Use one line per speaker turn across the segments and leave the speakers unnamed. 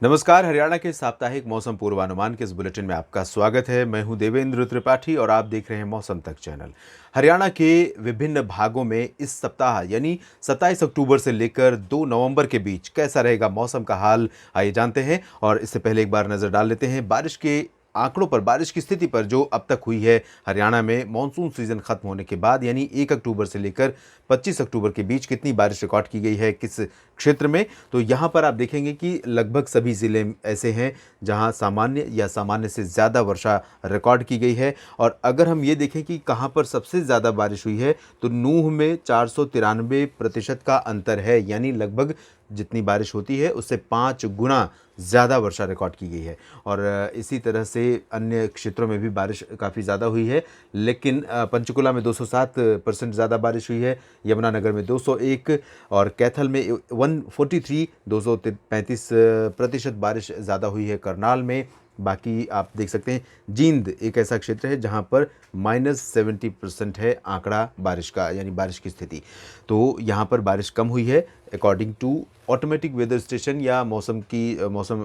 नमस्कार। हरियाणा के साप्ताहिक मौसम पूर्वानुमान के इस बुलेटिन में आपका स्वागत है। मैं हूं देवेंद्र त्रिपाठी और आप देख रहे हैं मौसम तक चैनल। हरियाणा के विभिन्न भागों में इस सप्ताह यानी 27 अक्टूबर से लेकर 2 नवंबर के बीच कैसा रहेगा मौसम का हाल, आइए जानते हैं। और इससे पहले एक बार नजर डाल लेते हैं बारिश के आंकड़ों पर, बारिश की स्थिति पर जो अब तक हुई है हरियाणा में मॉनसून सीजन खत्म होने के बाद, यानी 1 अक्टूबर से लेकर 25 अक्टूबर के बीच कितनी बारिश रिकॉर्ड की गई है किस क्षेत्र में। तो यहाँ पर आप देखेंगे कि लगभग सभी ज़िले ऐसे हैं जहाँ सामान्य या सामान्य से ज़्यादा वर्षा रिकॉर्ड की गई है। और अगर हम ये देखें कि कहाँ पर सबसे ज़्यादा बारिश हुई है तो नूंह में 493% का अंतर है, यानी लगभग जितनी बारिश होती है उससे 5 गुना ज़्यादा वर्षा रिकॉर्ड की गई है। और इसी तरह से अन्य क्षेत्रों में भी बारिश काफ़ी ज़्यादा हुई है, लेकिन पंचकुला में 207% ज़्यादा बारिश हुई है, यमुनानगर में 201 और कैथल में 143 235% बारिश ज़्यादा हुई है करनाल में। बाकी आप देख सकते हैं जींद एक ऐसा क्षेत्र है जहां पर -70% है आंकड़ा बारिश का, यानी बारिश की स्थिति। तो यहां पर बारिश कम हुई है according to automatic weather station या मौसम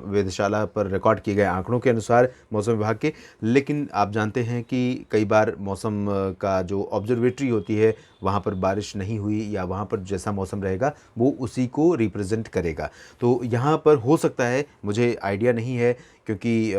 वेधशाला पर रिकॉर्ड किए गए आंकड़ों के अनुसार मौसम विभाग के। लेकिन आप जानते हैं कि कई बार मौसम का जो ऑब्जर्वेटरी होती है वहाँ पर बारिश नहीं हुई या वहाँ पर जैसा मौसम रहेगा वो उसी को रिप्रेजेंट करेगा। तो यहाँ पर हो सकता है, मुझे आइडिया नहीं है क्योंकि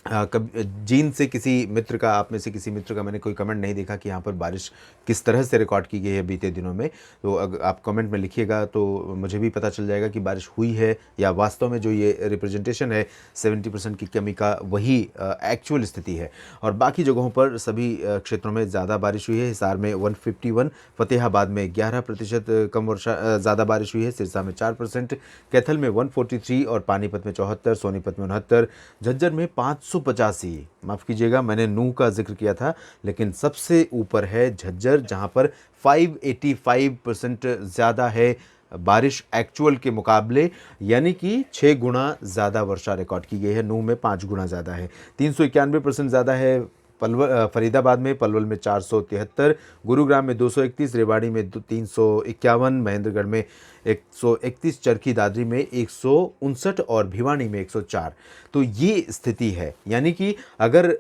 कभी जींद से किसी मित्र का, आप में से किसी मित्र का मैंने कोई कमेंट नहीं देखा कि यहाँ पर बारिश किस तरह से रिकॉर्ड की गई है बीते दिनों में। तो अगर आप कमेंट में लिखिएगा तो मुझे भी पता चल जाएगा कि बारिश हुई है या वास्तव में जो ये रिप्रेजेंटेशन है 70% की कमी का वही एक्चुअल स्थिति है। और बाकी जगहों पर सभी क्षेत्रों में ज़्यादा बारिश हुई है। हिसार में 151, फतेहाबाद में 11% कम वर्षा ज़्यादा बारिश हुई है, सिरसा में 4%, कैथल में 143 और पानीपत में 74, सोनीपत में 69, झज्जर में 585। माफ़ कीजिएगा, मैंने नूंह का जिक्र किया था, लेकिन सबसे ऊपर है झज्जर जहां पर 585% ज़्यादा है बारिश एक्चुअल के मुकाबले, यानी कि 6 गुना ज़्यादा वर्षा रिकॉर्ड की गई है। नूंह में 5 गुना ज़्यादा है, 391% ज़्यादा है फरीदाबाद में, पलवल में 473, गुरुग्राम में 231, रेवाड़ी में 351, महेंद्रगढ़ में 131, चरखी दादरी में 159 और भिवानी में 104। तो ये स्थिति है, यानी कि अगर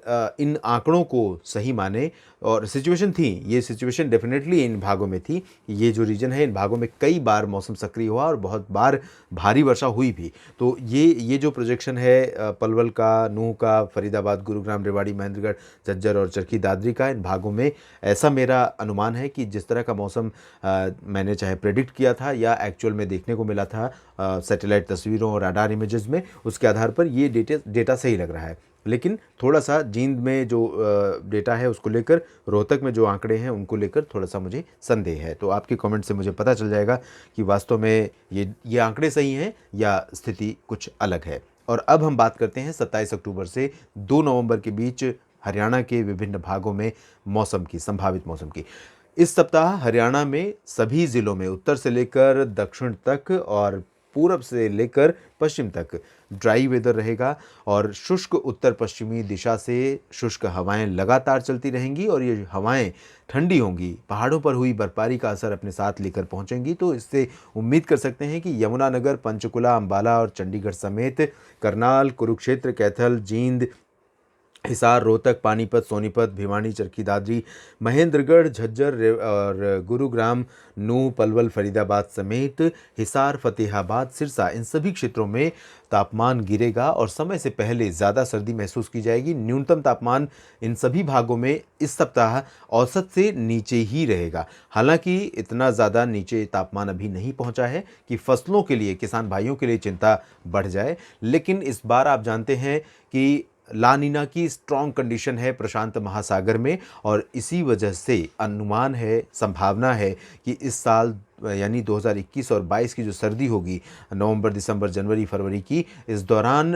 इन आंकड़ों को सही माने और सिचुएशन थी, ये सिचुएशन डेफिनेटली इन भागों में थी। ये जो रीजन है इन भागों में कई बार मौसम सक्रिय हुआ और बहुत बार भारी वर्षा हुई भी। तो ये जो प्रोजेक्शन है पलवल का, नूंह का, फरीदाबाद, गुरुग्राम, रेवाड़ी, महेंद्रगढ़, झज्जर और चरखी दादरी का, इन भागों में ऐसा मेरा अनुमान है कि जिस तरह का मौसम मैंने चाहे प्रेडिक्ट किया था या एक्चुअल में देखने को मिला था सैटेलाइट तस्वीरों और राडार इमेजेस में, उसके आधार पर ये डेटा सही लग रहा है। लेकिन थोड़ा सा जींद में जो डेटा है उसको लेकर, रोहतक में जो आंकड़े हैं उनको लेकर थोड़ा सा मुझे संदेह है। तो आपके कमेंट से मुझे पता चल जाएगा कि वास्तव में ये आंकड़े सही हैं या स्थिति कुछ अलग है। और अब हम बात करते हैं 27 अक्टूबर से 2 नवंबर के बीच हरियाणा के विभिन्न भागों में मौसम की, संभावित मौसम की। इस सप्ताह हरियाणा में सभी ज़िलों में उत्तर से लेकर दक्षिण तक और पूरब से लेकर पश्चिम तक ड्राई वेदर रहेगा और शुष्क उत्तर पश्चिमी दिशा से शुष्क हवाएं लगातार चलती रहेंगी और ये हवाएं ठंडी होंगी, पहाड़ों पर हुई बर्फबारी का असर अपने साथ लेकर पहुंचेंगी। तो इससे उम्मीद कर सकते हैं कि यमुनानगर, पंचकुला, अंबाला और चंडीगढ़ समेत करनाल, कुरुक्षेत्र, कैथल, जींद, हिसार, रोहतक, पानीपत, सोनीपत, भिवानी, चरखी दादरी, महेंद्रगढ़, झज्जर और गुरुग्राम, नूंह, पलवल, फरीदाबाद समेत हिसार, फतेहाबाद, सिरसा, इन सभी क्षेत्रों में तापमान गिरेगा और समय से पहले ज़्यादा सर्दी महसूस की जाएगी। न्यूनतम तापमान इन सभी भागों में इस सप्ताह औसत से नीचे ही रहेगा। हालांकि इतना ज़्यादा नीचे तापमान अभी नहीं पहुंचा है कि फसलों के लिए, किसान भाइयों के लिए चिंता बढ़ जाए, लेकिन इस बार आप जानते हैं कि ला नीना की स्ट्रॉन्ग कंडीशन है प्रशांत महासागर में और इसी वजह से अनुमान है, संभावना है कि इस साल यानी 2021 और 22 की जो सर्दी होगी, नवंबर, दिसंबर, जनवरी, फरवरी की, इस दौरान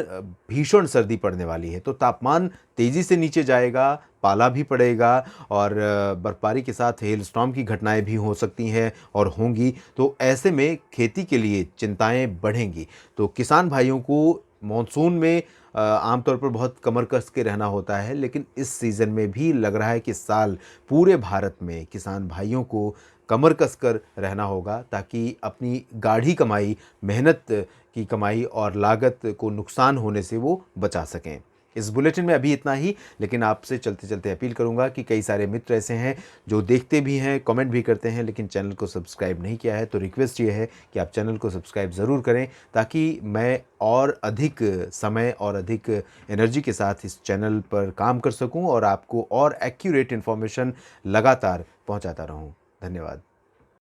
भीषण सर्दी पड़ने वाली है। तो तापमान तेज़ी से नीचे जाएगा, पाला भी पड़ेगा और बर्फबारी के साथ हेल स्टॉर्म की घटनाएं भी हो सकती हैं और होंगी। तो ऐसे में खेती के लिए चिंताएं बढ़ेंगी। तो किसान भाइयों को मॉनसून में आमतौर पर बहुत कमर कस के रहना होता है, लेकिन इस सीज़न में भी लग रहा है कि इस साल पूरे भारत में किसान भाइयों को कमर कसकर रहना होगा ताकि अपनी गाढ़ी कमाई, मेहनत की कमाई और लागत को नुकसान होने से वो बचा सकें। इस बुलेटिन में अभी इतना ही, लेकिन आपसे चलते-चलते अपील करूँगा कि कई सारे मित्र ऐसे हैं जो देखते भी हैं, कमेंट भी करते हैं, लेकिन चैनल को सब्सक्राइब नहीं किया है। तो रिक्वेस्ट ये है कि आप चैनल को सब्सक्राइब ज़रूर करें ताकि मैं और अधिक समय और अधिक एनर्जी के साथ इस चैनल पर काम कर सकूँ और आपको और एक्यूरेट इन्फॉर्मेशन लगातार पहुँचाता रहूँ। धन्यवाद।